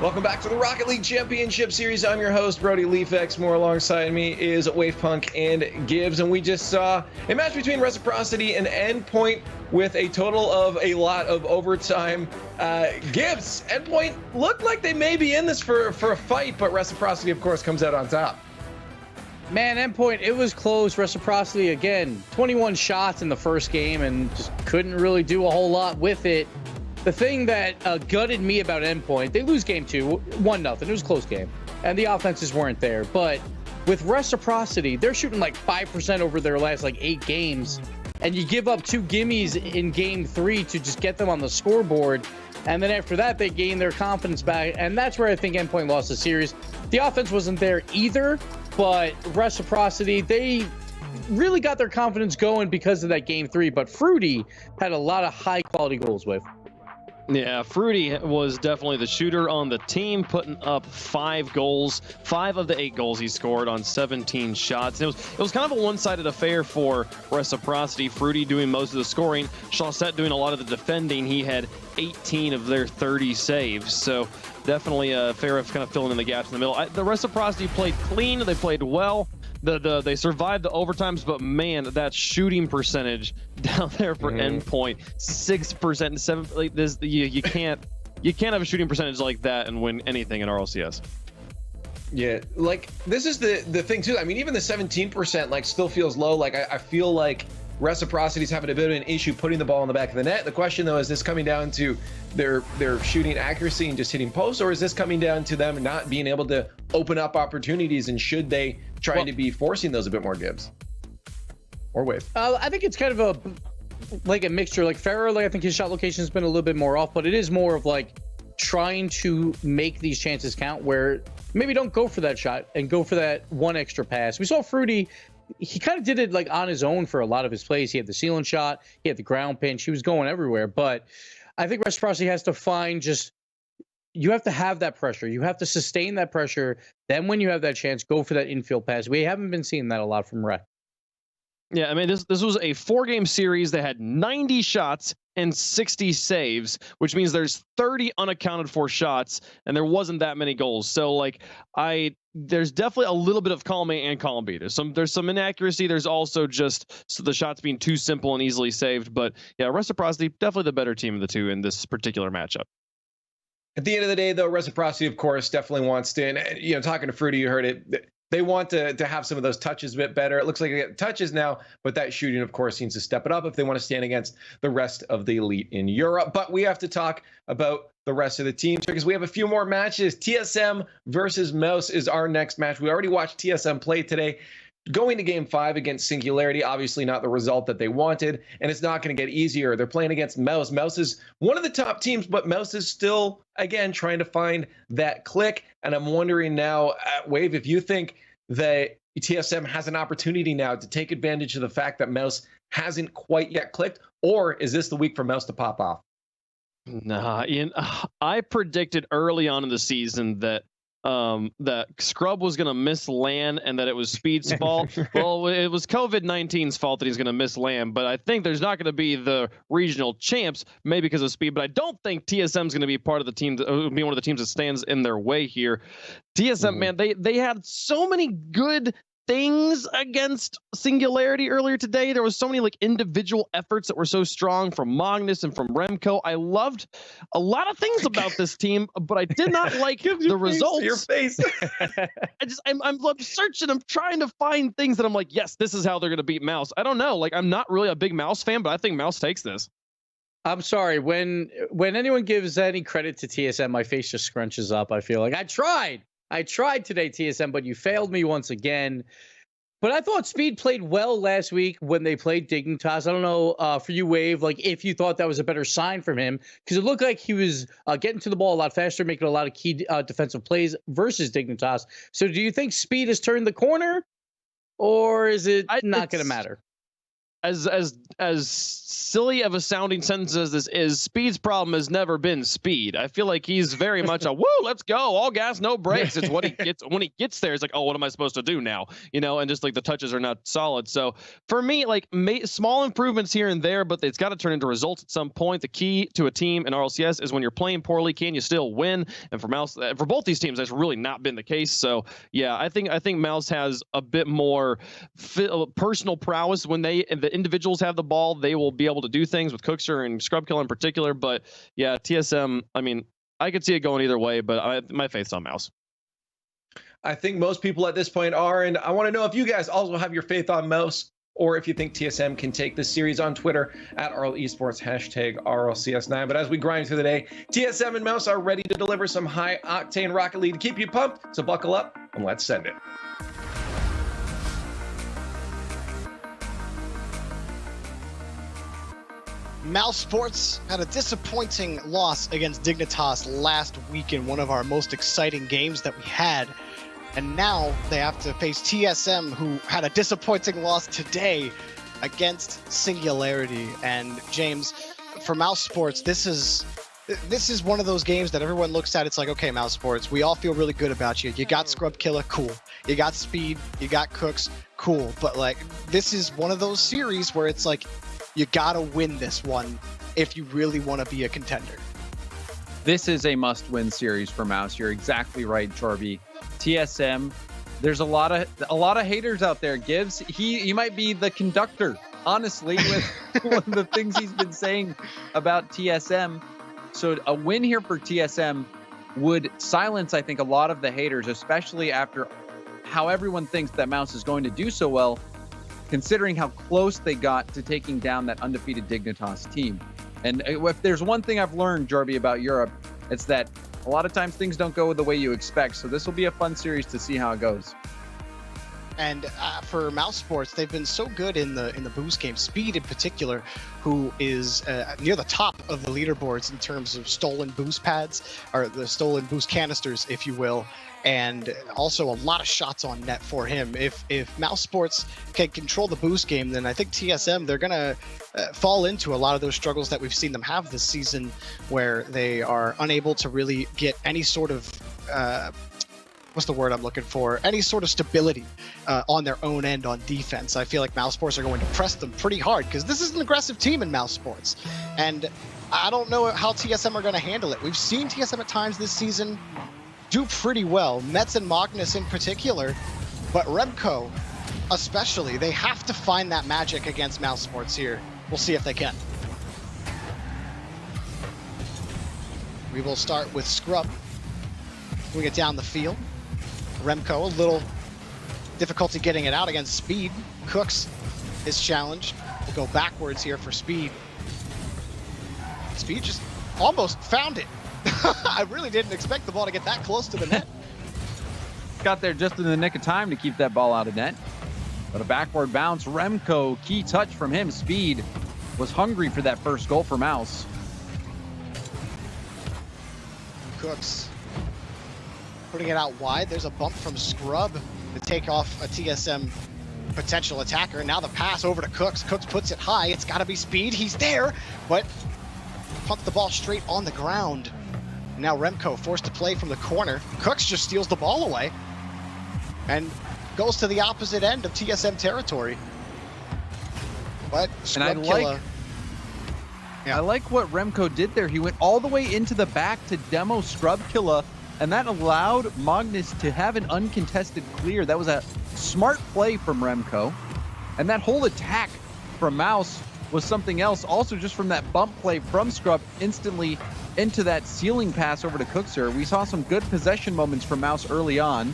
Welcome back to the Rocket League Championship Series. I'm your host, Brody Leafex. More alongside me is Wavepunk and Gibbs. And we just saw a match between Reciprocity and Endpoint with a total of a lot of overtime. Gibbs, Endpoint looked like they may be in this for a fight, but Reciprocity, of course, comes out on top. Man, Endpoint, it was close. Reciprocity, again, 21 shots in the first game and just couldn't really do a whole lot with it. The thing that gutted me about Endpoint, they lose game 2, 1-0. It was a close game, and the offenses weren't there. But with Reciprocity, they're shooting like 5% over their last like 8 games, and you give up 2 gimmies in game 3 to just get them on the scoreboard, and then after that, they gain their confidence back, and that's where I think Endpoint lost the series. The offense wasn't there either, but Reciprocity, they really got their confidence going because of that game 3, but Fruity had a lot of high-quality goals with. Yeah, Fruity was definitely the shooter on the team, putting up 5 goals. 5 of the 8 goals he scored on 17 shots. It was kind of a one-sided affair for Reciprocity. Fruity doing most of the scoring, Chaussette doing a lot of the defending. He had 18 of their 30 saves, so definitely a affair of kind of filling in the gaps in the middle. The Reciprocity played clean. They played well. They survived the overtimes, but man, that shooting percentage down there for Endpoint, 6%, 7. Like this, you can't have a shooting percentage like that and win anything in RLCS. Yeah, like this is the thing too. I mean, even the 17% like still feels low. Like I feel like Reciprocity's having a bit of an issue putting the ball in the back of the net. The question though, is this coming down to their shooting accuracy and just hitting posts, or is this coming down to them not being able to open up opportunities, and should they try to be forcing those a bit more, Gibbs? Or Wave? I think it's kind of a mixture. Like Farrah, like I think his shot location has been a little bit more off, but it is more of like trying to make these chances count, where maybe don't go for that shot and go for that one extra pass. We saw Fruity, he kind of did it like on his own for a lot of his plays. He had the ceiling shot, he had the ground pinch, he was going everywhere. But I think Reciprocity has to find you have to have that pressure. You have to sustain that pressure. Then when you have that chance, go for that infield pass. We haven't been seeing that a lot from Rec. Yeah, I mean, this was a 4-game series that had 90 shots and 60 saves, which means there's 30 unaccounted for shots, and there wasn't that many goals. So like there's definitely a little bit of column A and column B. There's some inaccuracy. There's also just the shots being too simple and easily saved. But yeah, Reciprocity definitely the better team of the two in this particular matchup. At the end of the day, though, Reciprocity, of course, definitely wants to. And, talking to Fruity, you heard it. They want to have some of those touches a bit better. It looks like they get touches now, but that shooting, of course, needs to step it up if they want to stand against the rest of the elite in Europe. But we have to talk about the rest of the teams because we have a few more matches. TSM versus Mouse is our next match. We already watched TSM play today. Going to game 5 against Singularity, obviously not the result that they wanted, and it's not going to get easier. They're playing against Mouse. Mouse is one of the top teams, but Mouse is still, again, trying to find that click. And I'm wondering now, Wave, if you think that TSM has an opportunity now to take advantage of the fact that Mouse hasn't quite yet clicked, or is this the week for Mouse to pop off? Nah, Ian, I predicted early on in the season that Scrub was going to miss LAN and that it was Speed's fault. Well, it was COVID-19's fault that he's going to miss LAN, but I think there's not going to be the regional champs, maybe because of Speed, but I don't think TSM is going to be part of the team, be one of the teams that stands in their way here. TSM, man, they had so many good things against Singularity earlier today. There was so many like individual efforts that were so strong from Magnus and from Remco. I loved a lot of things about this team, but I did not like the results. Your face. I'm searching. I'm trying to find things that I'm like, yes, this is how they're going to beat Mouse. I don't know. Like, I'm not really a big Mouse fan, but I think Mouse takes this. I'm sorry. When anyone gives any credit to TSM, my face just scrunches up. I feel like I tried today, TSM, but you failed me once again. But I thought Speed played well last week when they played Dignitas. I don't know for you, Wave, like if you thought that was a better sign from him, because it looked like he was getting to the ball a lot faster, making a lot of key defensive plays versus Dignitas. So do you think Speed has turned the corner, or is it not going to matter? as silly of a sounding sentence as this is, Speed's problem has never been speed. I feel like he's very much a woo, let's go, all gas, no brakes. It's what he gets when he gets there. It's like, oh, what am I supposed to do now? You know, and just like the touches are not solid. So for me, like small improvements here and there, but it's got to turn into results at some point. The key to a team in RLCS is when you're playing poorly, can you still win? And for Mouse, for both these teams, that's really not been the case. So yeah, I think Mouse has a bit more personal prowess when the individuals have the ball. They will be able to do things with Cookster and Scrubkilla in particular. But yeah, TSM, I mean, I could see it going either way, but my faith's on Mouse. I think most people at this point are, and I want to know if you guys also have your faith on Mouse, or if you think TSM can take this series. On Twitter at RLEsports, #RLCS9. But as we grind through the day, TSM and Mouse are ready to deliver some high octane Rocket League to keep you pumped. So buckle up and let's send it. Mousesports had a disappointing loss against Dignitas last week in one of our most exciting games that we had. And now they have to face TSM, who had a disappointing loss today against Singularity. And James, for Mousesports, this is one of those games that everyone looks at. It's like, okay, Mousesports, we all feel really good about you. You got Scrubkilla, cool. You got Speed, you got Cooks, cool. But like, this is one of those series where it's like, you gotta win this one if you really want to be a contender. This is a must-win series for Mouse. You're exactly right, Chorby. TSM, there's a lot of haters out there. Gibbs, he might be the conductor, honestly, with one of the things he's been saying about TSM. So a win here for TSM would silence, I think, a lot of the haters, especially after how everyone thinks that Mouse is going to do so well, considering how close they got to taking down that undefeated Dignitas team. And if there's one thing I've learned, Jarby, about Europe, it's that a lot of times things don't go the way you expect. So this will be a fun series to see how it goes. And for Mousesports, they've been so good in the boost game. Speed in particular, who is near the top of the leaderboards in terms of stolen boost pads, or the stolen boost canisters, if you will. And also a lot of shots on net for him. If Mousesports can control the boost game, then I think TSM, they're going to fall into a lot of those struggles that we've seen them have this season, where they are unable to really get any sort of, what's the word I'm looking for? Any sort of stability on their own end on defense. I feel like Mousesports are going to press them pretty hard, because this is an aggressive team in Mousesports. And I don't know how TSM are going to handle it. We've seen TSM at times this season do pretty well, Mets and Magnus in particular, but Remco especially. They have to find that magic against Mousesports here. We'll see if they can. We will start with Scrub, moving it down the field. Remco, a little difficulty getting it out against Speed. Cooks is challenged. We'll go backwards here for Speed. Speed just almost found it. I really didn't expect the ball to get that close to the net. Got there just in the nick of time to keep that ball out of net. But a backward bounce. Remco, key touch from him. Speed was hungry for that first goal for Mouse. Cooks putting it out wide. There's a bump from Scrub to take off a TSM potential attacker. Now the pass over to Cooks. Cooks puts it high. It's got to be Speed. He's there, but pumped the ball straight on the ground. Now Remco forced to play from the corner. Cooks just steals the ball away and goes to the opposite end of TSM territory. But Scrubkilla, I like what Remco did there. He went all the way into the back to demo Scrubkilla, and that allowed Magnus to have an uncontested clear. That was a smart play from Remco. And that whole attack from Mouse was something else. Also, just from that bump play from Scrub instantly into that ceiling pass over to Cookser. We saw some good possession moments from Mouse early on.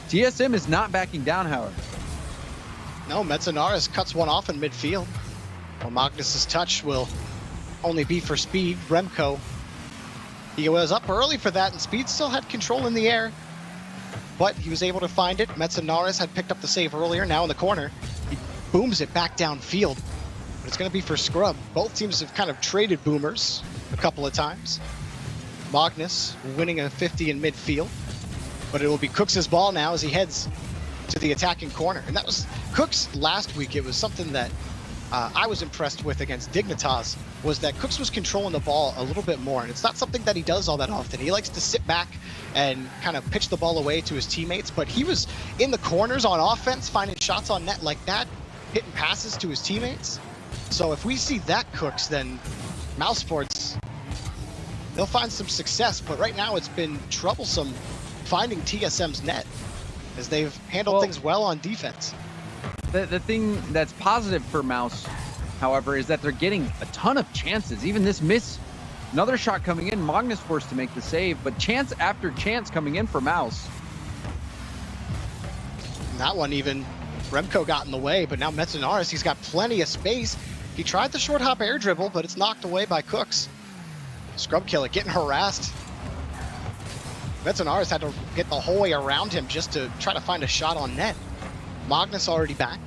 TSM is not backing down, however. No, Metzanares cuts one off in midfield. Well, Magnus's touch will only be for Speed. Remco, he was up early for that, and Speed still had control in the air, but he was able to find it. Metzanares had picked up the save earlier. Now in the corner, he booms it back downfield, but it's going to be for Scrub. Both teams have kind of traded boomers a couple of times. Magnus winning a 50 in midfield, but it will be Cooks' ball now as he heads to the attacking corner. And that was Cooks last week. It was something that I was impressed with against Dignitas was that Cooks was controlling the ball a little bit more, and it's not something that he does all that often. He likes to sit back and kind of pitch the ball away to his teammates, but he was in the corners on offense, finding shots on net like that, hitting passes to his teammates. So if we see that Cooks, then Mousesports, they'll find some success, but right now it's been troublesome finding TSM's net as they've handled things well on defense. The thing that's positive for Mouse, however, is that they're getting a ton of chances. Even this miss, another shot coming in, Magnus forced to make the save, but chance after chance coming in for Mouse. And that one even, Remco got in the way, but now Metzenaris, he's got plenty of space. He tried the short hop air dribble, but it's knocked away by Cooks. Scrub Killer getting harassed. Metzenaris had to get the whole way around him just to try to find a shot on net. Magnus already back.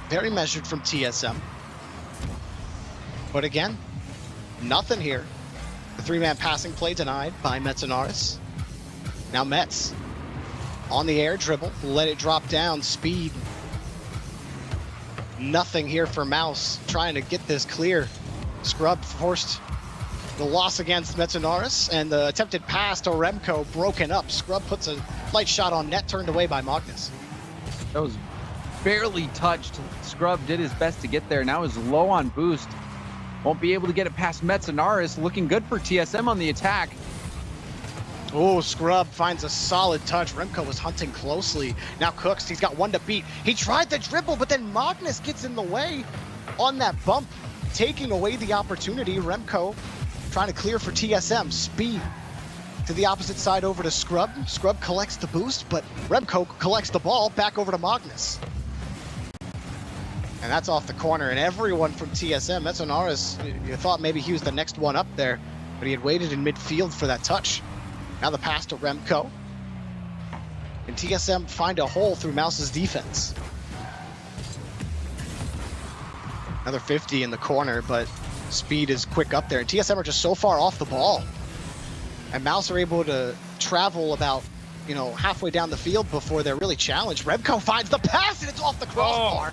Very measured from TSM. But again, nothing here. The three-man passing play denied by Metzenaris. Now Metz on the air dribble, let it drop down, speed. Nothing here for Mouse, trying to get this clear. Scrub forced the loss against Metzenaris, and the attempted pass to Remco broken up. Scrub puts a light shot on net, turned away by Magnus. That was barely touched. Scrub did his best to get there. Now is low on boost. Won't be able to get it past Metzenaris. Looking good for TSM on the attack. Oh, Scrub finds a solid touch. Remco was hunting closely. Now Cooks, he's got one to beat. He tried the dribble, but then Magnus gets in the way on that bump, taking away the opportunity. Remco trying to clear for TSM. Speed to the opposite side over to Scrub. Scrub collects the boost, but Remco collects the ball back over to Magnus. And that's off the corner, and everyone from TSM, Metzenaris, you thought maybe he was the next one up there, but he had waited in midfield for that touch. Now the pass to Remco. And TSM find a hole through Mouse's defense. Another 50 in the corner, but speed is quick up there. And TSM are just so far off the ball. And Mouse are able to travel about, halfway down the field before they're really challenged. Remco finds the pass, and it's off the crossbar.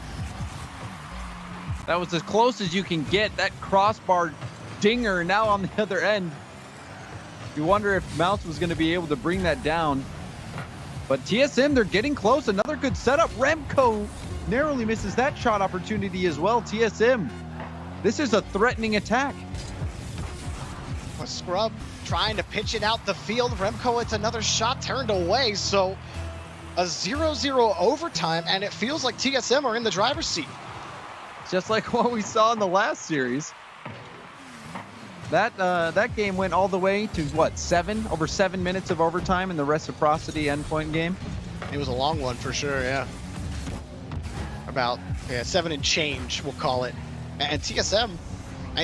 That was as close as you can get. That crossbar dinger now on the other end. You wonder if Mouse was going to be able to bring that down. But TSM, they're getting close. Another good setup. Remco narrowly misses that shot opportunity as well. TSM, this is a threatening attack. A Scrub trying to pitch it out the field. Remco, it's another shot turned away. So a 0-0 overtime, and it feels like TSM are in the driver's seat. Just like what we saw in the last series. That game went all the way to what, over 7 minutes of overtime in the reciprocity endpoint game. It was a long one for sure, yeah. About 7 and change, we'll call it. And TSM,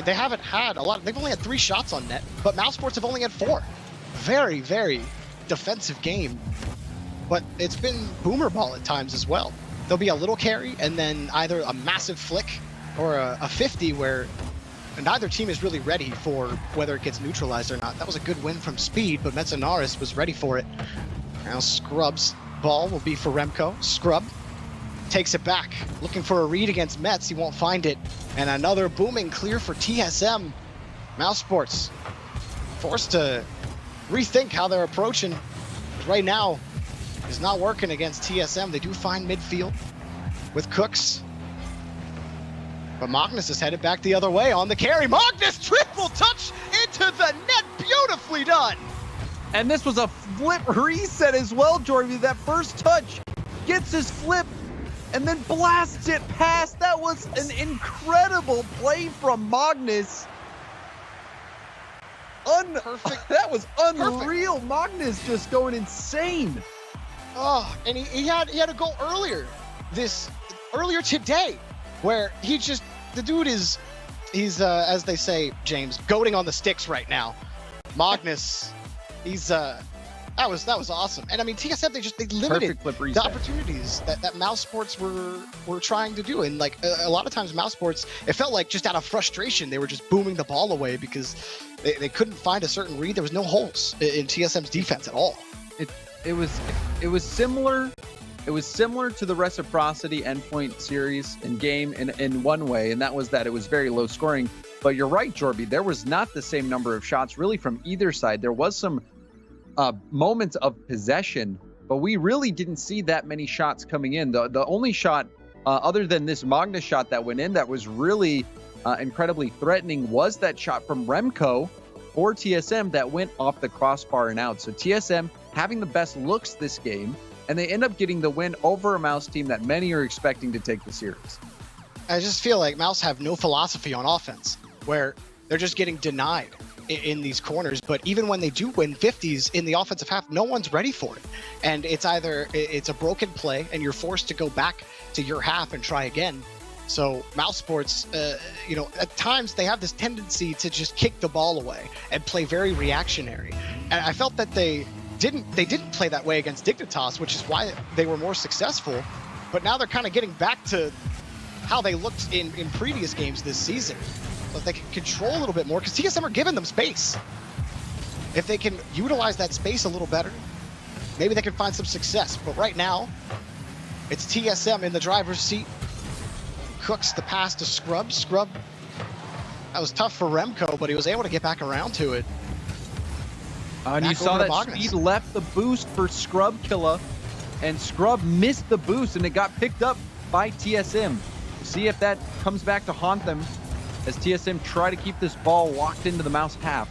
they haven't had a lot. They've only had 3 shots on net, but Mousesports have only had 4. Very, very defensive game. But it's been boomer ball at times as well. There'll be a little carry and then either a massive flick or a 50 where neither team is really ready for whether it gets neutralized or not. That was a good win from Speed, but Metzenaris was ready for it. Now Scrub's ball will be for Remco. Scrub takes it back, looking for a read against Metz. He won't find it. And another booming clear for TSM. Mousesports forced to rethink how they're approaching. Right now, it's not working against TSM. They do find midfield with Cooks. But Magnus is headed back the other way on the carry. Magnus triple touch into the net. Beautifully done. And this was a flip reset as well, Jorby. That first touch gets his flip and then blasts it past. That was an incredible play from Magnus. Perfect. That was unreal. Perfect. Magnus just going insane. Oh, and he had a goal earlier today where the dude he's as they say, James, goating on the sticks right now. Magnus, that was awesome. And I mean, TSM, they limited the opportunities that Mousesports were trying to do. And like a lot of times Mousesports, it felt like just out of frustration, they were just booming the ball away because they couldn't find a certain read. There was no holes in TSM's defense at all. It was similar it was similar to the Reciprocity Endpoint series in game in one way, and that was that it was very low scoring. But you're right, Jorby, there was not the same number of shots really from either side. There was some moments of possession, but we really didn't see that many shots coming in. The only shot, other than this Magnus shot that went in, that was really incredibly threatening was that shot from Remco for TSM that went off the crossbar and out. So TSM having the best looks this game, and they end up getting the win over a Mouse team that many are expecting to take the series. I just feel like Mouse have no philosophy on offense, where they're just getting denied in these corners. But even when they do win 50s in the offensive half, no one's ready for it. And it's either it's a broken play and you're forced to go back to your half and try again. So Mousesports, at times they have this tendency to just kick the ball away and play very reactionary. And I felt that they didn't play that way against Dignitas, which is why they were more successful. But now they're kind of getting back to how they looked in previous games this season. So if they can control a little bit more, because TSM are giving them space. If they can utilize that space a little better, maybe they can find some success. But right now, it's TSM in the driver's seat. Cooks the pass to Scrub. Scrub, that was tough for Remco, but he was able to get back around to it. And you saw that Speed left the boost for Scrub Killa, and Scrub missed the boost, and it got picked up by TSM. See if that comes back to haunt them as TSM try to keep this ball locked into the Mouse half.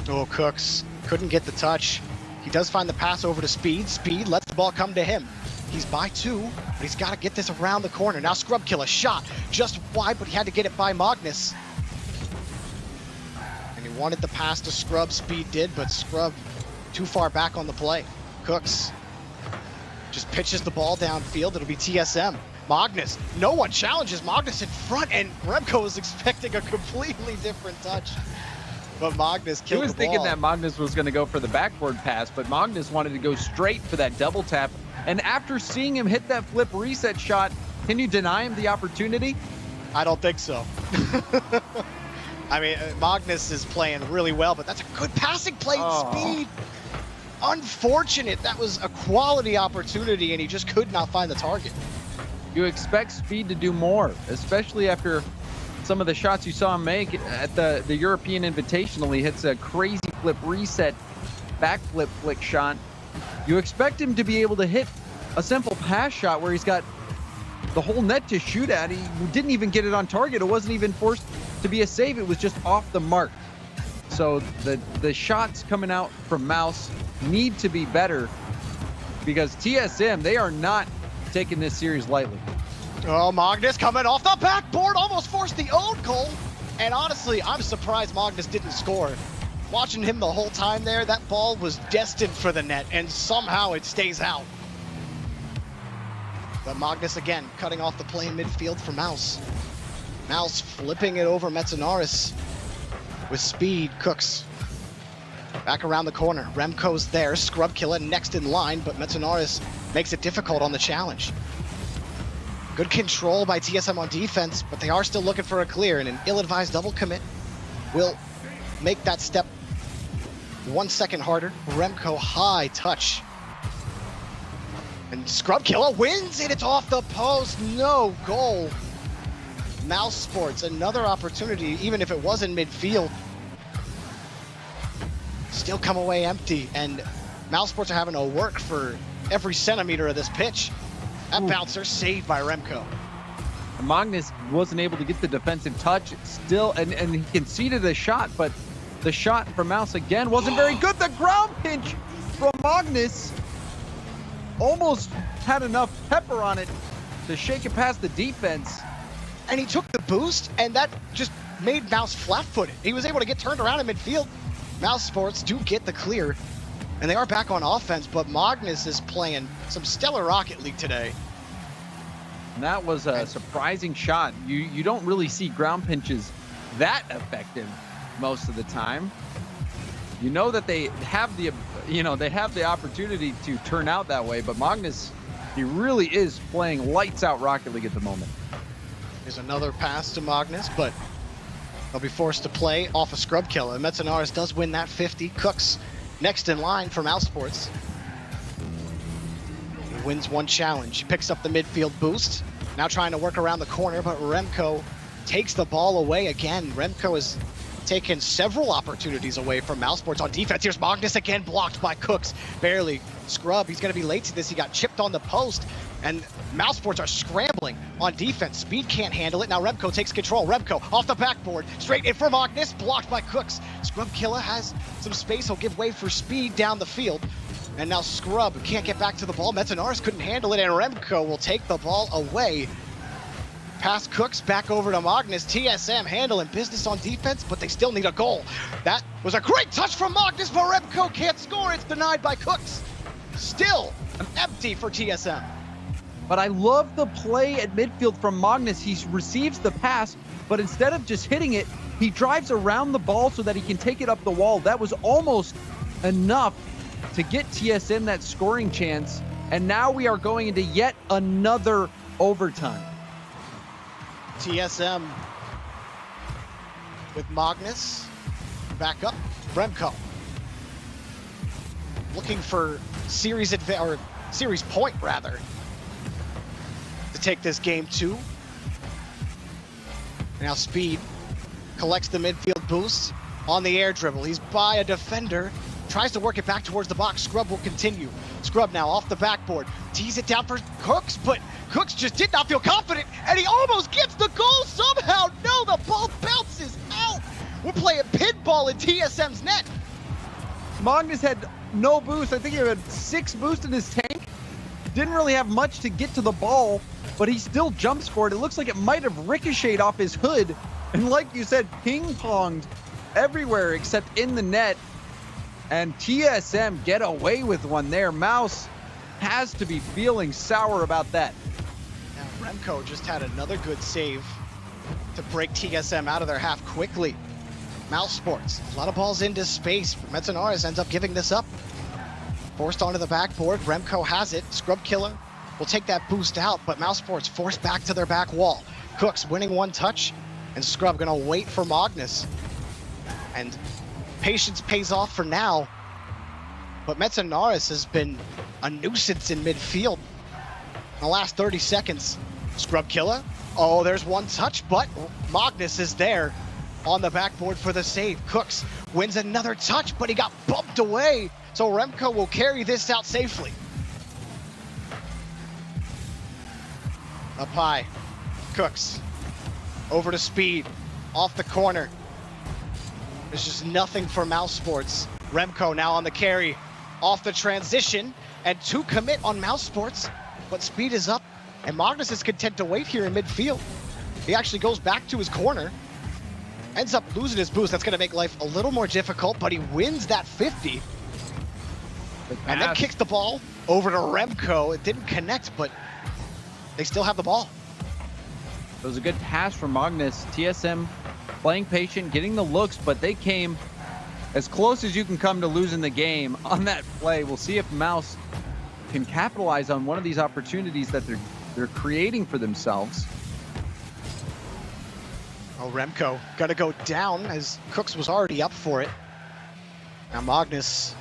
Oh, Cooks couldn't get the touch. He does find the pass over to Speed. Speed lets the ball come to him. He's by 2, but he's got to get this around the corner. Now Scrub Killa shot just wide, but he had to get it by Magnus. And he wanted the pass to Scrub. Speed did, but Scrub too far back on the play. Cooks just pitches the ball downfield. It'll be TSM. Magnus, no one challenges Magnus in front, and Remco was expecting a completely different touch. But Magnus killed the ball. He was thinking that Magnus was going to go for the backboard pass, but Magnus wanted to go straight for that double tap. And after seeing him hit that flip reset shot, can you deny him the opportunity? I don't think so. I mean, Magnus is playing really well, but that's a good passing play. Speed. Unfortunate. That was a quality opportunity, and he just could not find the target. You expect Speed to do more, especially after some of the shots you saw him make at the European Invitational. He hits a crazy flip reset, backflip flick shot. You expect him to be able to hit a simple pass shot where he's got the whole net to shoot at. He didn't even get it on target. It wasn't even forced to be a save. It was just off the mark. So the shots coming out from Mouse need to be better, because TSM, they are not taking this series lightly. Oh, Magnus coming off the backboard, almost forced the own goal. And honestly, I'm surprised Magnus didn't score. Watching him the whole time there, that ball was destined for the net, and somehow it stays out. But Magnus again, cutting off the play in midfield for Mouse. Mouse flipping it over Metzenaris with Speed. Cooks back around the corner. Remco's there, Scrub Killa next in line, but Metzenaris makes it difficult on the challenge. Good control by TSM on defense, but they are still looking for a clear, and an ill-advised double commit will make that step 1 second harder. Remco high touch. And Scrub Killa wins it. It's off the post. No goal. Mousesports, another opportunity, even if it was in midfield. Still come away empty, and Mousesports are having to work for every centimeter of this pitch. That bouncer saved by Remco. Magnus wasn't able to get the defensive touch still, and he conceded a shot, but the shot from Mouse again wasn't very good. The ground pinch from Magnus almost had enough pepper on it to shake it past the defense. And he took the boost, and that just made Mouse flat-footed. He was able to get turned around in midfield. Mousesports do get the clear, and they are back on offense, but Magnus is playing some stellar Rocket League today. And that was a surprising shot. You don't really see ground pinches that effective most of the time. You know that they have the opportunity to turn out that way, but Magnus, he really is playing lights out Rocket League at the moment. There's another pass to Magnus, but they'll be forced to play off a Scrub Killa. Metzenaris does win that 50. Cooks next in line for Mousesports. wins one challenge. He picks up the midfield boost. Now trying to work around the corner, but Remco takes the ball away again. Remco has taken several opportunities away from Mousesports on defense. Here's Magnus again, blocked by Cooks. Barely. Scrub, he's going to be late to this. He got chipped on the post, and Mousesports are scrambling on defense. Speed can't handle it. Now Remco takes control. Remco off the backboard, straight in for Magnus, blocked by Cooks. Scrub Killer has some space. He'll give way for Speed down the field. And now Scrub can't get back to the ball. Metanaris couldn't handle it, and Remco will take the ball away. Past Cooks, back over to Magnus. TSM handling business on defense, but they still need a goal. That was a great touch from Magnus, but Remco can't score. It's denied by Cooks. Still empty for TSM. But I love the play at midfield from Magnus. He receives the pass, but instead of just hitting it, he drives around the ball so that he can take it up the wall. That was almost enough to get TSM that scoring chance. And now we are going into yet another overtime. TSM with Magnus. Back up. Remco. Looking for series point rather, to take this game 2. Now Speed collects the midfield boost on the air dribble. He's by a defender, tries to work it back towards the box. Scrub will continue. Scrub now off the backboard, tees it down for Cooks, but Cooks just did not feel confident, and he almost gets the goal somehow. No, the ball bounces out. We're playing pinball in TSM's net. Magnus had no boost. I think he had 6 boost in his tank. Didn't really have much to get to the ball, but he still jumps for it. It looks like it might have ricocheted off his hood, and like you said, ping-ponged everywhere except in the net. And TSM get away with one there. Mouse has to be feeling sour about that. Now Remco just had another good save to break TSM out of their half quickly. Mousesports, a lot of balls into space. Metanaris ends up giving this up. Forced onto the backboard. Remco has it. Scrub Killer will take that boost out, but Mousesports forced back to their back wall. Cooks winning one touch, and Scrub gonna wait for Magnus. And patience pays off for now, but Metanaris has been a nuisance in midfield. In the last 30 seconds, Scrub Killer. Oh, there's one touch, but Magnus is there on the backboard for the save. Cooks wins another touch, but he got bumped away. So Remco will carry this out safely. Up high, Cooks over to Speed, off the corner. There's just nothing for Mousesports. Remco now on the carry, off the transition, and 2 commit on Mousesports, but Speed is up, and Magnus is content to wait here in midfield. He actually goes back to his corner, ends up losing his boost. That's gonna make life a little more difficult, but he wins that 50. And then kicks the ball over to Remco. It didn't connect, but they still have the ball. It was a good pass from Magnus. TSM playing patient, getting the looks, but they came as close as you can come to losing the game on that play. We'll see if Mouse can capitalize on one of these opportunities that they're creating for themselves. Oh, Remco got to go down as Cooks was already up for it. Now Magnus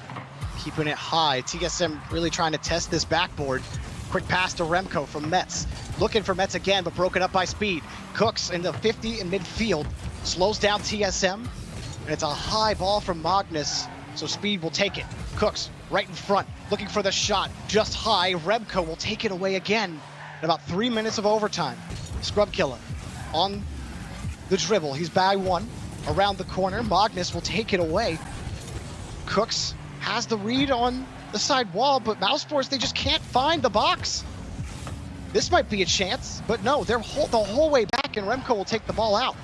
keeping it high. TSM really trying to test this backboard. Quick pass to Remco from Metz. Looking for Metz again, but broken up by Speed. Cooks in the 50 in midfield. Slows down TSM. And it's a high ball from Magnus, so Speed will take it. Cooks right in front, looking for the shot. Just high. Remco will take it away again in about 3 minutes of overtime. Scrub Killer on the dribble. He's by 1 around the corner. Magnus will take it away. Cooks has the read on the side wall, but Mousesports, they just can't find the box. This might be a chance, but no, they're the whole way back, and Remco will take the ball out.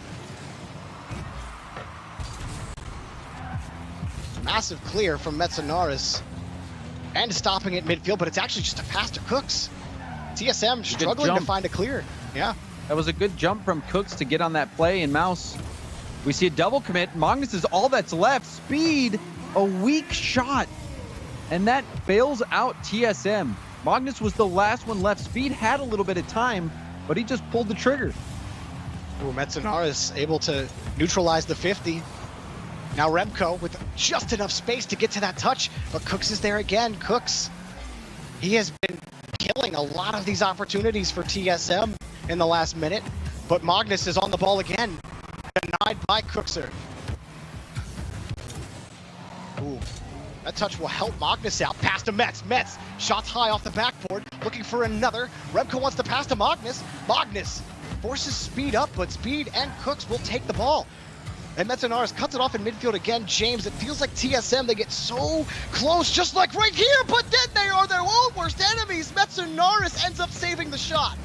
Massive clear from Metanaris, and stopping at midfield, but it's actually just a pass to Cooks. TSM struggling to find a clear. Yeah. That was a good jump from Cooks to get on that play, and Mouse, we see a double commit. Magnus is all that's left. Speed, a weak shot, and that bails out TSM. Magnus was the last one left. Speed had a little bit of time, but he just pulled the trigger. Ooh, Metanaris able to neutralize the 50. Now Remco with just enough space to get to that touch, but Cooks is there again. Cooks, he has been killing a lot of these opportunities for TSM in the last minute. But Magnus is on the ball again, denied by Cookser. Ooh, that touch will help Magnus out. Pass to Metz. Metz, shots high off the backboard, looking for another. Remco wants to pass to Magnus. Magnus forces Speed up, but Speed and Cooks will take the ball. And Metzenaris cuts it off in midfield again. James, it feels like TSM, they get so close, just like right here, but then they are their own worst enemies. Metzenaris ends up saving the shot.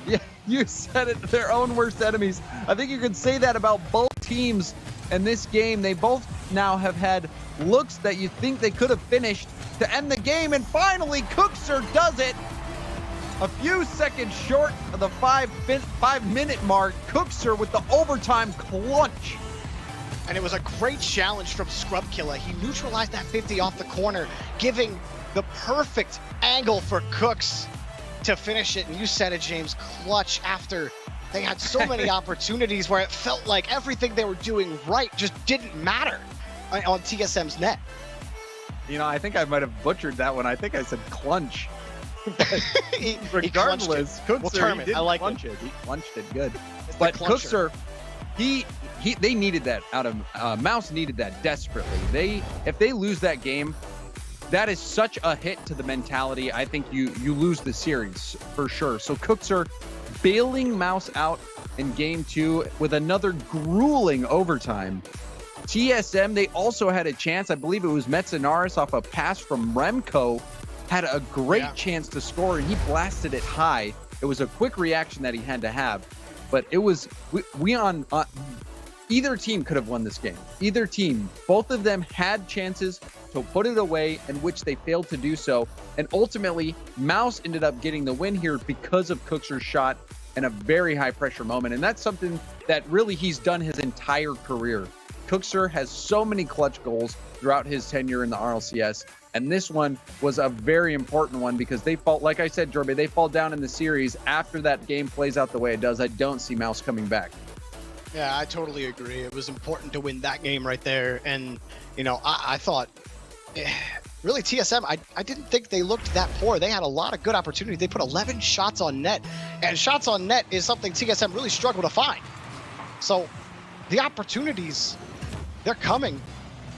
Yeah, you said it, their own worst enemies. I think you could say that about both teams in this game. They both now have had looks that you think they could have finished to end the game, and finally Cookser does it. A few seconds short of the 5-minute mark, Cookser with the overtime clutch. And it was a great challenge from Scrubkilla. He neutralized that 50 off the corner, giving the perfect angle for Cooks to finish it. And you said it, James, clutch after they had so many opportunities where it felt like everything they were doing right just didn't matter on TSM's net. You know, I think I might have butchered that one. I think I said clunch. Regardless, Cookser, he didn't clunch it. He clunched it good. But Cookser, they needed that out of Mouse needed that desperately. If they lose that game, that is such a hit to the mentality. I think you lose the series for sure. So Cookser bailing Mouse out in game 2 with another grueling overtime. TSM, they also had a chance. I believe it was Metzenaris off a pass from Remco. Had a great chance to score, and he blasted it high. It was a quick reaction that he had to have, but it was either team could have won this game. Either team, both of them had chances to put it away, in which they failed to do so. And ultimately, Mouse ended up getting the win here because of Cookser's shot in a very high pressure moment. And that's something that really he's done his entire career. Cookser has so many clutch goals throughout his tenure in the RLCS. And this one was a very important one because they fall, like I said, Jorbe, they fall down in the series after that game plays out the way it does. I don't see Mouse coming back. Yeah, I totally agree. It was important to win that game right there. And, you know, I thought, really, TSM, I didn't think they looked that poor. They had a lot of good opportunities. They put 11 shots on net. And shots on net is something TSM really struggled to find. So the opportunities, they're coming.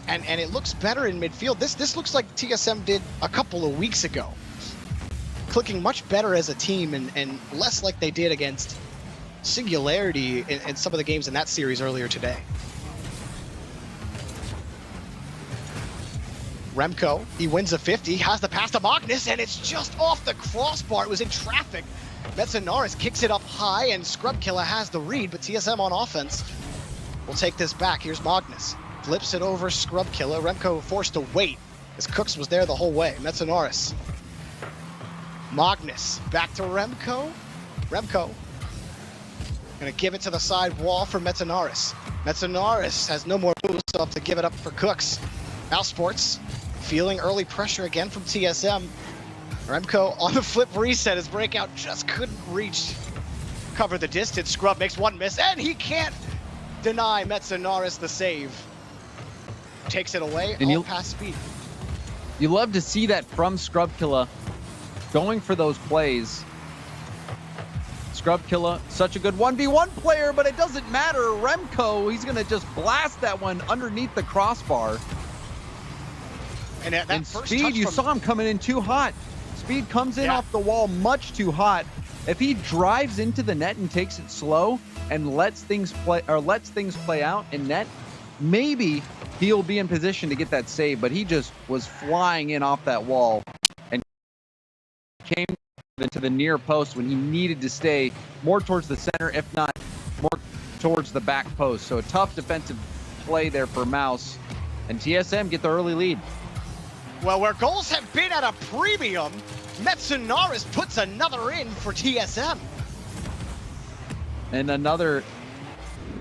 And it looks better in midfield. This looks like TSM did a couple of weeks ago. Clicking much better as a team and less like they did against Singularity in some of the games in that series earlier today. Remco, he wins a 50, has the pass to Magnus, and it's just off the crossbar. It was in traffic. Metzenaris kicks it up high, and Scrubkilla has the read, but TSM on offense will take this back. Here's Magnus. Flips it over Scrubkilla. Remco forced to wait as Cooks was there the whole way. Metzenaris. Magnus back to Remco. Remco gonna give it to the side wall for Metzenaris. Metzenaris has no more moves, so have to give it up for Cooks. Mousesports feeling early pressure again from TSM. Remco on the flip reset. His breakout just couldn't reach, cover the distance. Scrub makes one miss, and he can't deny Metzenaris the save. Takes it away, and all past Speed. You love to see that from Scrubkilla, going for those plays. Scrubkilla, such a good 1v1 player, but it doesn't matter. Remco, he's gonna just blast that one underneath the crossbar. And that first Speed, you saw him coming in too hot. Speed comes in off the wall much too hot. If he drives into the net and takes it slow and lets things play out in net, maybe he'll be in position to get that save, but he just was flying in off that wall and came into the near post when he needed to stay more towards the center, if not more towards the back post. So a tough defensive play there for Mouse, and TSM get the early lead. Well, where goals have been at a premium, Metzenaris puts another in for TSM. And another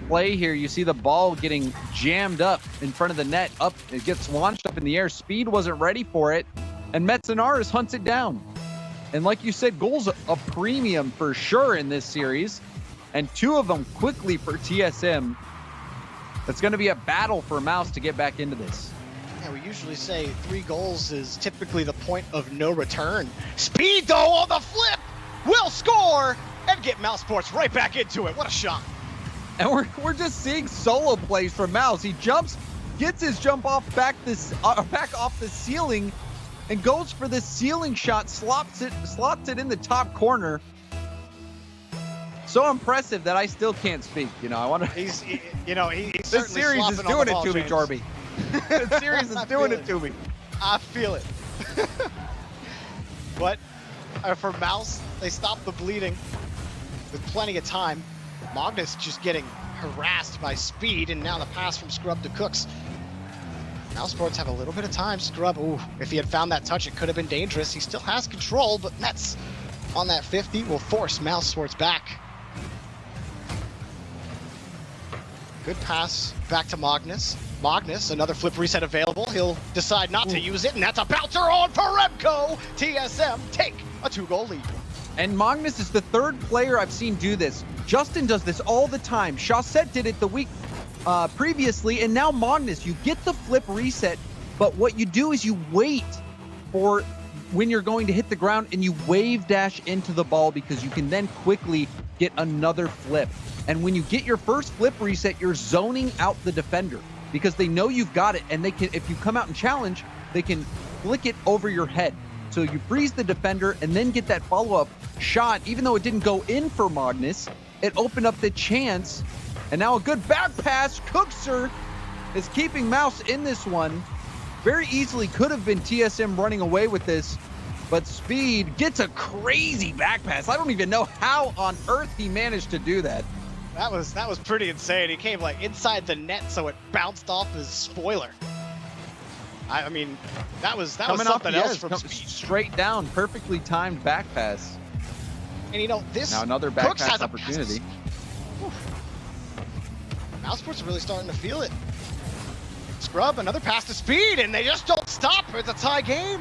play here, you see the ball getting jammed up in front of the net. Up, it gets launched up in the air. Speed wasn't ready for it, and Metzenaris hunts it down. And like you said, goals a premium for sure in this series, and 2 of them quickly for TSM. It's going to be a battle for Mouse to get back into this. Yeah, we usually say 3 goals is typically the point of no return. Speed, though, on the flip will score and get Mousesports right back into it. What a shot. And we're just seeing solo plays from Mouse. He jumps, gets his jump off back off the ceiling, and goes for this ceiling shot, slots it in the top corner. So impressive that I still can't speak. You know, I want to. He's This series is doing it to me, Jorby. This series is doing it to me. I feel it. But for Mouse, they stopped the bleeding with plenty of time. Magnus just getting harassed by Speed, and now the pass from Scrub to Cooks. Mousesports have a little bit of time. Scrub, ooh, if he had found that touch, it could have been dangerous. He still has control, but Mets on that 50 will force Mousesports back. Good pass back to Magnus. Magnus, another flip reset available. He'll decide not to use it, and that's a bouncer on for Remco. TSM take a 2-goal lead. And Magnus is the 3rd player I've seen do this. Justin does this all the time. Chaussette did it the week previously, and now Magnus. You get the flip reset, but what you do is you wait for when you're going to hit the ground, and you wave dash into the ball because you can then quickly get another flip. And when you get your first flip reset, you're zoning out the defender because they know you've got it, and they can, if you come out and challenge, they can flick it over your head. So you freeze the defender and then get that follow-up shot. Even though it didn't go in for Magnus, it opened up the chance. And now a good back pass. Cookser is keeping Mouse in this one. Very easily could have been TSM running away with this, but Speed gets a crazy back pass. I don't even know how on earth he managed to do that. That was pretty insane. He came like inside the net, so it bounced off his spoiler. I mean, that was something else from Speed. Straight down, perfectly timed back pass. And you know, this now another back Cooks pass has opportunity. Mousesports are really starting to feel it. Scrub, another pass to Speed, and they just don't stop. It's a tie game.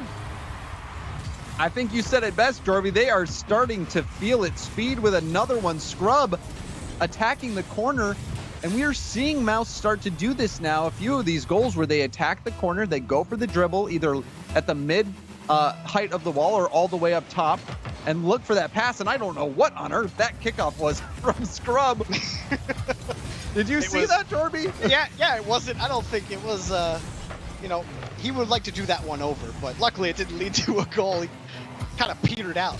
I think you said it best, Jorby. They are starting to feel it. Speed with another one. Scrub attacking the corner. And we are seeing Mouse start to do this now. A few of these goals where they attack the corner, they go for the dribble, either at the mid height of the wall or all the way up top, and look for that pass. And I don't know what on earth that kickoff was from Scrub. Did you see that, Jorby? Yeah, it wasn't. I don't think it was, you know, he would like to do that one over, but luckily it didn't lead to a goal. He kind of petered out.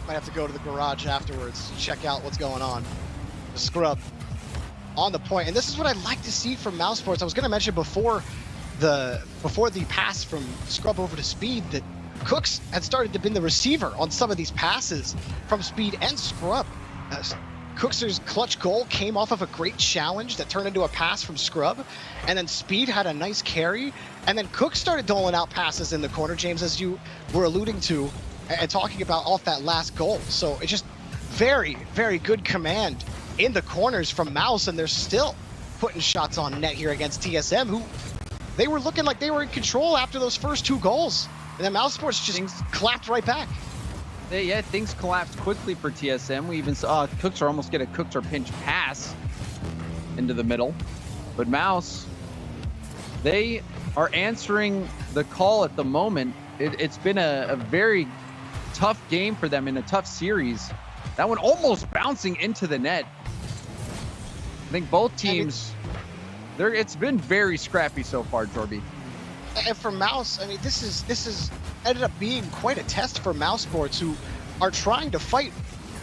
Might have to go to the garage afterwards, check out what's going on. The Scrub on the point, and this is what I'd like to see from Mousesports. I was going to mention before the pass from Scrub over to Speed that Cooks had started to be the receiver on some of these passes from Speed and Scrub. Cookser's clutch goal came off of a great challenge that turned into a pass from Scrub, and then Speed had a nice carry, and then Cook started doling out passes in the corner, James, as you were alluding to and talking about off that last goal. So it's just very, very good command in the corners from Mouse, and they're still putting shots on net here against TSM, who they were looking like they were in control after those first 2 goals, and then Mousesports just clapped right back. Yeah, things collapsed quickly for TSM. We even saw Cookser almost get a Cookser pinch pass into the middle, but Mouse, they are answering the call at the moment. It's been a very tough game for them in a tough series. That one almost bouncing into the net. I think both teams, it's been very scrappy so far, Jorby. And for Mouse, I mean, this is ended up being quite a test for Mousesports, who are trying to fight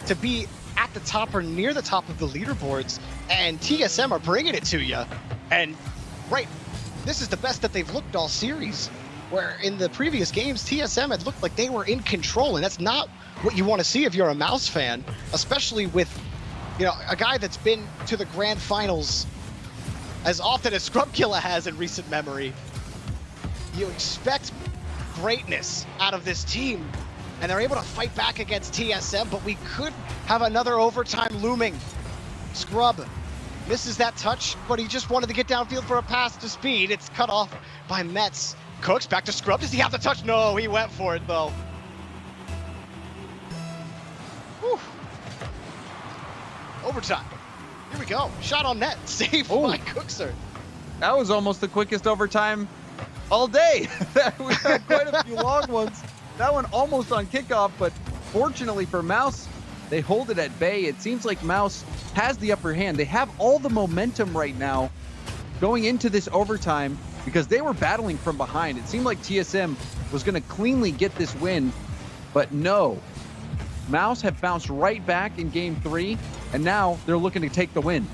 to be at the top or near the top of the leaderboards, and TSM are bringing it to you. And right, this is the best that they've looked all series, where in the previous games, TSM had looked like they were in control, and that's not what you want to see if you're a Mouse fan, especially with, you know, a guy that's been to the grand finals as often as Scrubkilla has in recent memory. You expect greatness out of this team, and they're able to fight back against TSM, but we could have another overtime looming. Scrub misses that touch, but he just wanted to get downfield for a pass to Speed. It's cut off by Mets. Cooks back to Scrub. Does he have the touch? No, he went for it though. Whew. Overtime. Here we go. Shot on net. Saved by Cookser. That was almost the quickest overtime all day. We had quite a few long ones. That one almost on kickoff, but fortunately for Mouse, they hold it at bay. It seems like Mouse has the upper hand. They have all the momentum right now going into this overtime because they were battling from behind. It seemed like TSM was going to cleanly get this win, but no. Mouse have bounced right back in game 3, and now they're looking to take the win.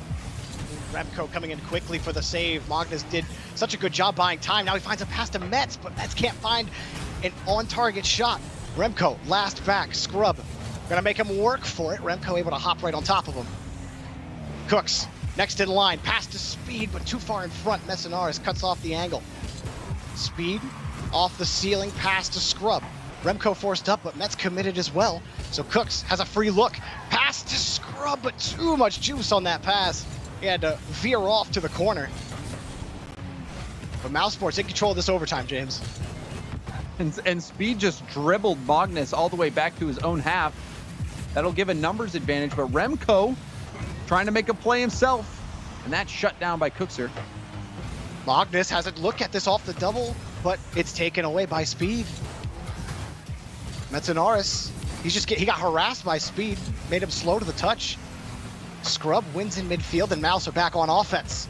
Remco coming in quickly for the save. Magnus did such a good job buying time. Now he finds a pass to Metz, but Metz can't find an on-target shot. Remco, last back, Scrub. Gonna make him work for it. Remco able to hop right on top of him. Cooks, next in line, pass to Speed, but too far in front. Messinares cuts off the angle. Speed, off the ceiling, pass to Scrub. Remco forced up, but Metz committed as well. So Cooks has a free look. Pass to Scrub, but too much juice on that pass. He had to veer off to the corner. But Mousesports in control of this overtime, James. And Speed just dribbled Magnus all the way back to his own half. That'll give a numbers advantage, but Remco trying to make a play himself, and that's shut down by Cookser. Magnus has a look at this off the double, but it's taken away by Speed. Messinares, he got harassed by Speed, made him slow to the touch. Scrub wins in midfield, and Mouse are back on offense.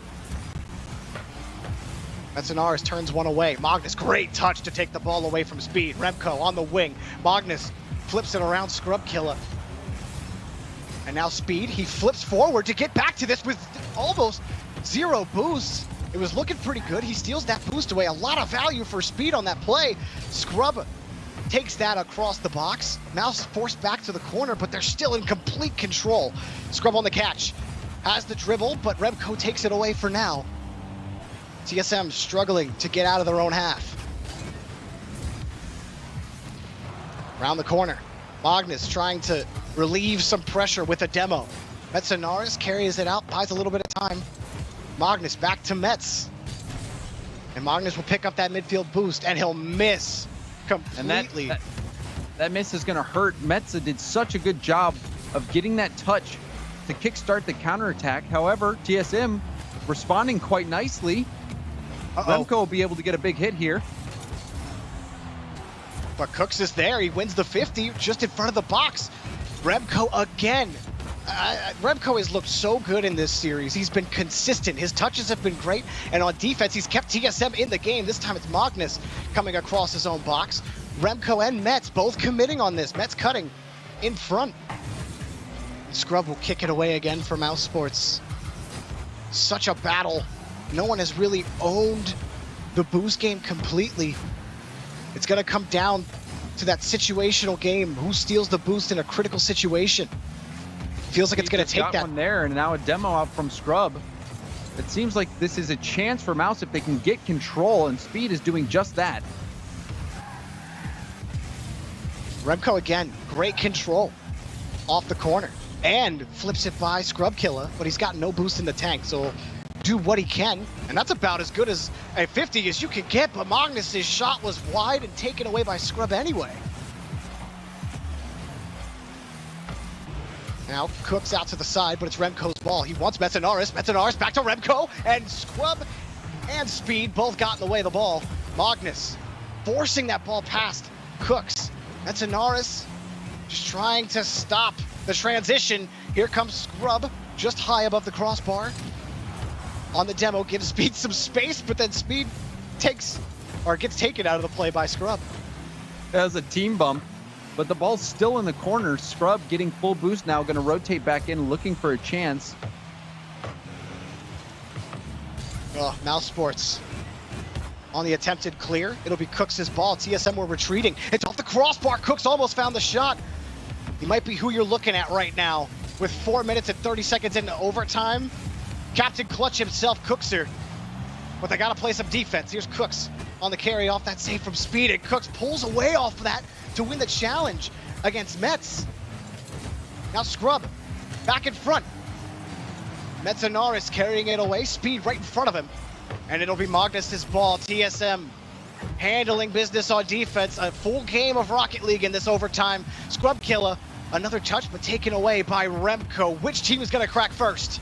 Messinares turns one away. Magnus, great touch to take the ball away from Speed. Remco on the wing. Magnus flips it around Scrub Killer. And now Speed, he flips forward to get back to this with almost 0 boosts. It was looking pretty good. He steals that boost away. A lot of value for Speed on that play. Scrub takes that across the box. Mouse forced back to the corner, but they're still in complete control. Scrub on the catch. Has the dribble, but Remco takes it away for now. TSM struggling to get out of their own half. Around the corner. Magnus trying to relieve some pressure with a demo. Messinares carries it out, buys a little bit of time. Magnus back to Metz. And Magnus will pick up that midfield boost, and he'll miss completely. And that miss is going to hurt. Metza did such a good job of getting that touch to kickstart the counterattack. However, TSM responding quite nicely. Remco will be able to get a big hit here. But Cooks is there. He wins the 50 just in front of the box. Remco again. Remco has looked so good in this series. He's been consistent. His touches have been great. And on defense, he's kept TSM in the game. This time it's Magnus coming across his own box. Remco and Metz both committing on this. Metz cutting in front. Scrub will kick it away again for Mousesports. Such a battle. No one has really owned the boost game completely. It's going to come down to that situational game. Who steals the boost in a critical situation? Feels like it's going to take that one there, and now a demo out from Scrub. It seems like this is a chance for Mouse if they can get control, and Speed is doing just that. Remco again, great control off the corner, and flips it by Scrub Killer, but he's got no boost in the tank, so do what he can, and that's about as good as a 50 as you can get, but Magnus's shot was wide and taken away by Scrub anyway. Now Cooks out to the side, but it's Remco's ball. He wants Messinares. Messinares back to Remco, and Scrub and Speed both got in the way of the ball. Magnus forcing that ball past Cooks. Messinares just trying to stop the transition. Here comes Scrub, just high above the crossbar. On the demo, gives Speed some space, but then Speed gets taken out of the play by Scrub. That was a team bump, but the ball's still in the corner. Scrub getting full boost now, going to rotate back in, looking for a chance. Oh, Mousesports on the attempted clear. It'll be Cooks' ball. TSM were retreating. It's off the crossbar. Cooks almost found the shot. He might be who you're looking at right now. With 4 minutes and 30 seconds into overtime, Captain Clutch himself, Cookser. But they got to play some defense. Here's Cooks on the carry off that save from Speed, and Cooks pulls away off of that to win the challenge against Metz. Now Scrub back in front. Messinares carrying it away. Speed right in front of him. And it'll be Magnus' ball. TSM handling business on defense. A full game of Rocket League in this overtime. Scrub Killer, another touch, but taken away by Remco. Which team is going to crack first?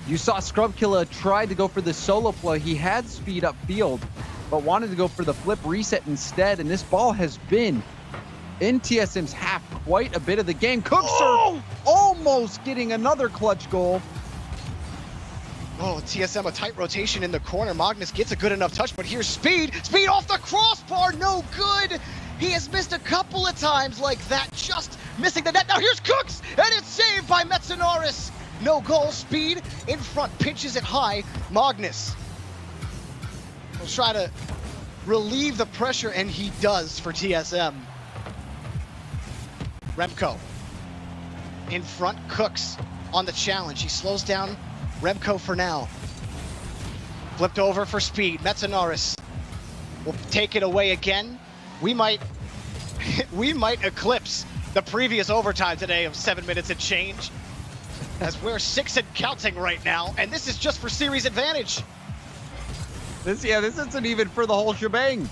You saw Scrub Killer try to go for the solo play. He had Speed upfield, but wanted to go for the flip reset instead. And this ball has been in TSM's half quite a bit of the game. Cookser almost getting another clutch goal. Oh, TSM, a tight rotation in the corner. Magnus gets a good enough touch, but here's Speed. Speed off the crossbar, no good. He has missed a couple of times like that, just missing the net. Now here's Cooks, and it's saved by Mousesports. No goal. Speed in front, pinches it high. Magnus will try to relieve the pressure, and he does for TSM. Remco in front, Cooks on the challenge. He slows down Remco for now. Flipped over for Speed. Mousesports will take it away again. We might eclipse the previous overtime today of 7 minutes and change, as we're 6 and counting right now, and this is just for series advantage. This isn't even for the whole shebang.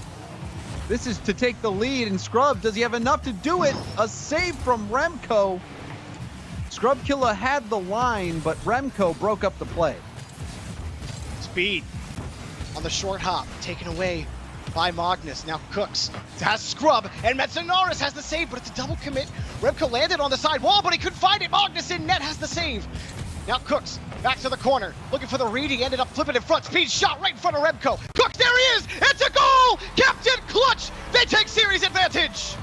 This is to take the lead, and Scrub, does he have enough to do it? A save from Remco. Scrub Killa had the line, but Remco broke up the play. Speed on the short hop, taken away by Magnus. Now Cooks has Scrub, and Mousesports has the save, but it's a double commit. Remco landed on the side wall, but he couldn't find it. Magnus in net has the save. Now Cooks back to the corner, looking for the read. He ended up flipping in front. Speed shot right in front of Remco. Cooks, there he is! It's a goal! Captain Clutch! They take series advantage!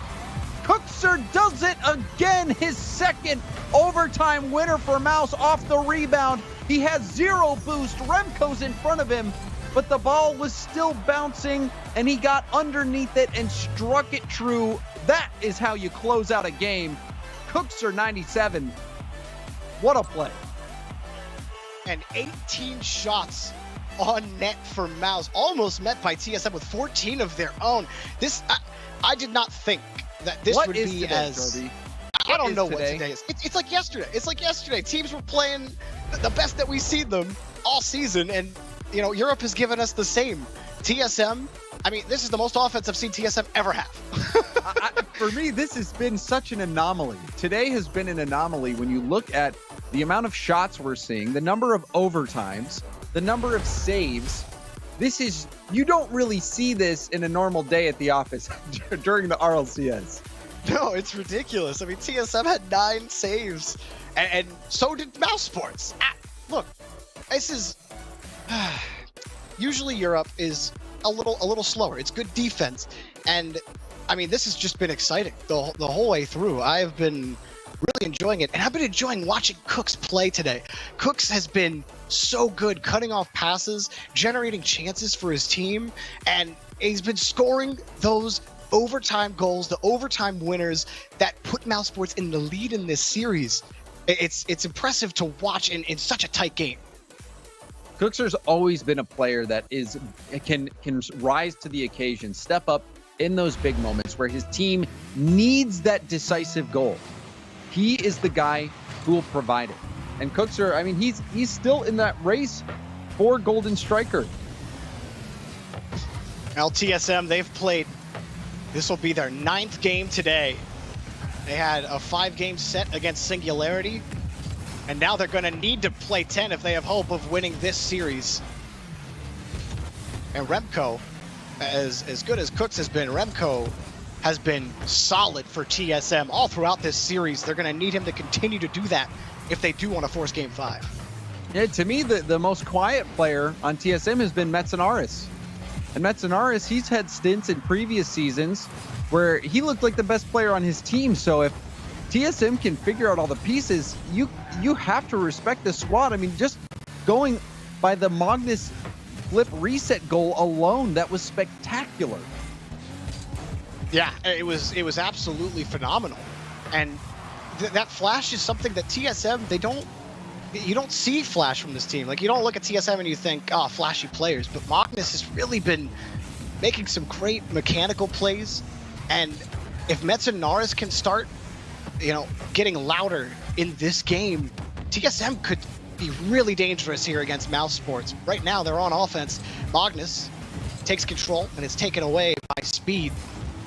Cookser does it again, his second overtime winner for Mouse off the rebound. He has 0 boost. Remco's in front of him, but the ball was still bouncing, and he got underneath it and struck it true. That is how you close out a game. Cookser 97. What a play. And 18 shots on net for Mouse, almost met by TSM with 14 of their own. This, I did not think that this would be today, as... Darby? I don't know what today is. It's like yesterday. It's like yesterday. Teams were playing the best that we've seen them all season, and you know, Europe has given us the same. TSM, I mean, this is the most offense I've seen TSM ever have. For me, this has been such an anomaly. Today has been an anomaly when you look at the amount of shots we're seeing, the number of overtimes, the number of saves. This is, you don't really see this in a normal day at the office during the RLCS. No, it's ridiculous. I mean, TSM had 9 saves, and so did Mousesports. Look, this is usually Europe is a little slower. It's good defense, and I mean, this has just been exciting the whole way through. I've been really enjoying it, and I've been enjoying watching Cooks play today. Cooks has been so good cutting off passes, generating chances for his team, and he's been scoring those overtime goals, the overtime winners that put Mousesports in the lead in this series. It's impressive to watch in such a tight game. Cookser's always been a player that can rise to the occasion, step up in those big moments where his team needs that decisive goal. He is the guy who will provide it. And Cookser, I mean, he's still in that race for Golden Striker. Now TSM, they've played, this will be their 9th game today. They had a 5-game set against Singularity, and now they're going to need to play 10 if they have hope of winning this series. And Remco, as good as Cooks has been, Remco has been solid for TSM all throughout this series. They're going to need him to continue to do that if they do want to force Game 5. Yeah, to me, the most quiet player on TSM has been Mousesports. And Mousesports, he's had stints in previous seasons where he looked like the best player on his team. So if TSM can figure out all the pieces, you have to respect the squad. I mean, just going by the Magnus flip reset goal alone, that was spectacular. Yeah, it was absolutely phenomenal. And that flash is something that TSM, you don't see flash from this team. Like, you don't look at TSM and you think, oh, flashy players. But Magnus has really been making some great mechanical plays. And if Mousesports can start, getting louder in this game, TSM could be really dangerous here against Mousesports. Right now, they're on offense. Magnus takes control and is taken away by Speed.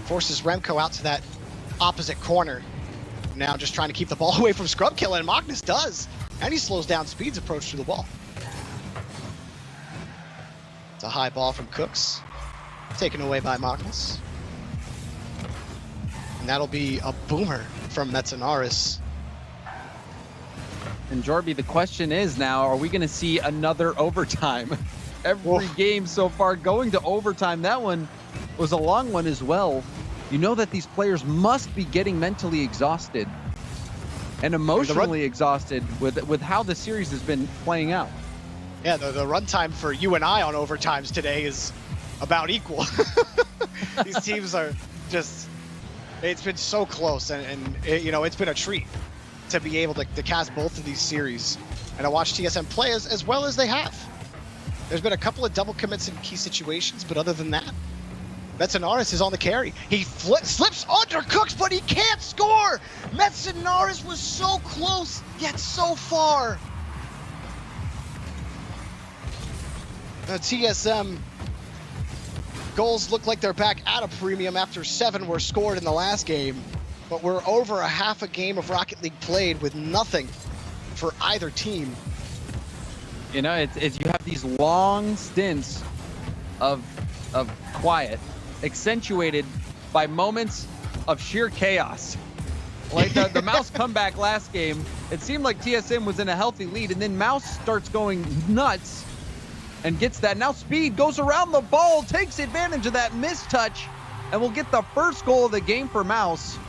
Forces Remco out to that opposite corner. Now just trying to keep the ball away from Scrub Killa, and Magnus does. And he slows down Speed's approach to the ball. It's a high ball from Cooks. taken away by Magnus. And that'll be a boomer from Metzenaris. And Jorby, the question is now, are we going to see another overtime? Every game so far going to overtime. That one was a long one as well. You know that these players must be getting mentally exhausted and emotionally exhausted with how the series has been playing out. Yeah, the runtime for you and I on overtimes today is about equal. These teams are just, it's been so close, and you know, it's been a treat to be able to cast both of these series and to watch TSM play as well as they have. There's been a couple of double commits in key situations, but other than that, Metzenaris is on the carry. He slips under Cooks, but he can't score! Metzenaris was so close, yet so far. The TSM goals look like they're back at a premium after 7 were scored in the last game, but we're over a half a game of Rocket League played with nothing for either team. You know, it's you have these long stints of quiet, accentuated by moments of sheer chaos. Like the Mouse comeback last game, it seemed like TSM was in a healthy lead, and then Mouse starts going nuts and gets that. Now Speed goes around the ball, takes advantage of that mistouch, and will get the first goal of the game for Mouse.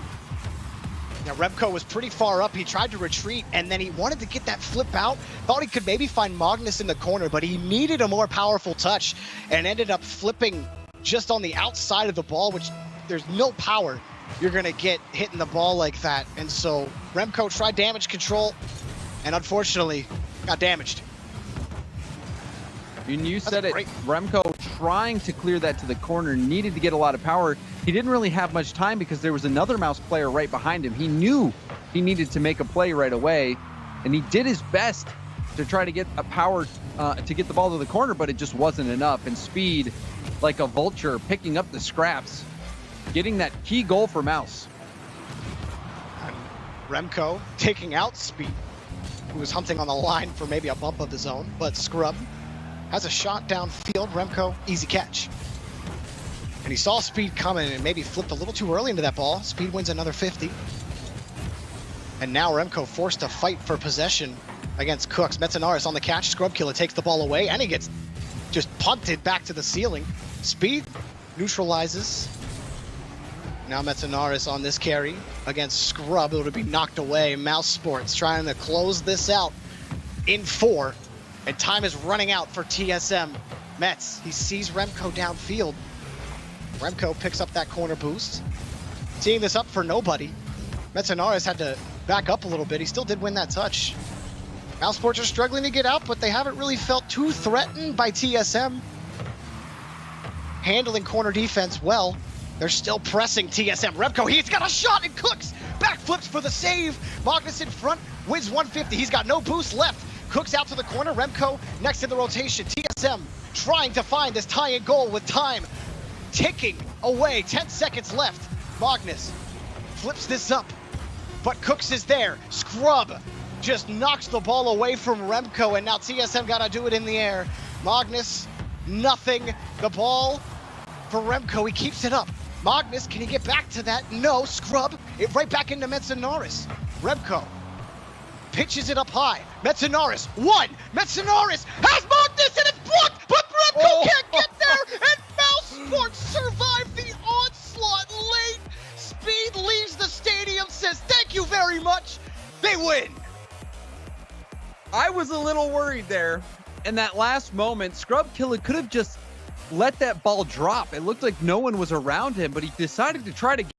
Now Remco was pretty far up. He tried to retreat, and then he wanted to get that flip out. Thought he could maybe find Magnus in the corner, but he needed a more powerful touch and ended up flipping just on the outside of the ball, which there's no power you're going to get hitting the ball like that. And so Remco tried damage control and unfortunately got damaged. And you said it, Remco trying to clear that to the corner, needed to get a lot of power. He didn't really have much time because there was another Mouse player right behind him. He knew he needed to make a play right away, and he did his best to try to get a power to get the ball to the corner, but it just wasn't enough. And Speed, like a vulture, picking up the scraps, getting that key goal for Mouse. And Remco taking out Speed, who was hunting on the line for maybe a bump of his own, but Scrub has a shot downfield. Remco, easy catch. And he saw Speed coming and maybe flipped a little too early into that ball. Speed wins another 50. And now Remco forced to fight for possession against Cooks. Metzenaris on the catch. Scrub Killer takes the ball away, and he gets just punted back to the ceiling. Speed neutralizes. Now Metzenaris on this carry against Scrub. It'll be knocked away. Mousesports trying to close this out in 4. And time is running out for TSM. Metz, he sees Remco downfield. Remco picks up that corner boost. Teeing this up for nobody. Metzenaris had to back up a little bit. He still did win that touch. Mousesports are struggling to get out, but they haven't really felt too threatened by TSM. Handling corner defense well. They're still pressing TSM. Remco, he's got a shot and Cooks backflips for the save. Magnus in front, wins 150. He's got no boost left. Cooks out to the corner. Remco next in the rotation. TSM trying to find this tie-in goal with time ticking away. 10 seconds left. Magnus flips this up, but Cooks is there. Scrub just knocks the ball away from Remco, and now TSM got to do it in the air. Magnus, nothing. The ball for Remco. He keeps it up. Magnus, can he get back to that? No. Scrub it right back into Metzenaris. Remco pitches it up high. Metzenaris, 1. Metzenaris has Magnus, and it's blocked, but Remco can't get there, and Mousesports survive the onslaught late. Speed leaves the stadium, says thank you very much. They win. I was a little worried there. In that last moment, Scrub Killer could have just let that ball drop. It looked like no one was around him, but he decided to try to